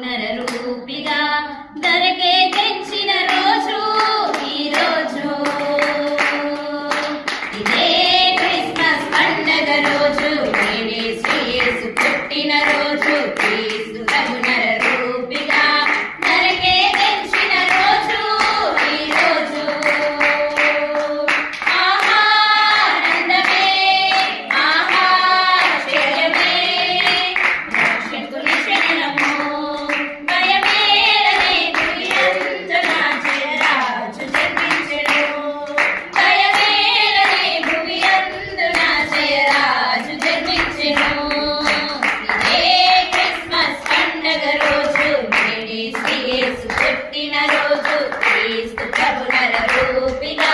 నరరూపిగా ధరకే తెచ్చిన రోజు ఈ రోజు. ఇదే క్రిస్మస్ పండగ రోజు, నేడే యేసు పుట్టిన రోజు. క్రీస్తు ప్రభు నరరూపిగా ధరకే తెచ్చిన రోజు ఈ రోజు. ఆనందమే ఆశ్చర్యమే రక్షకుని శరణము. భయమేలనే భువియందున జయరాజు జన్మించెను. భయమేలనే భువియందున జయరాజు జన్మించెను. ఇదే క్రిస్మస్ పండగ రోజు, నేడే యేసు పుట్టిన రోజు. క్రీస్తు ప్రభు నరరూపిగా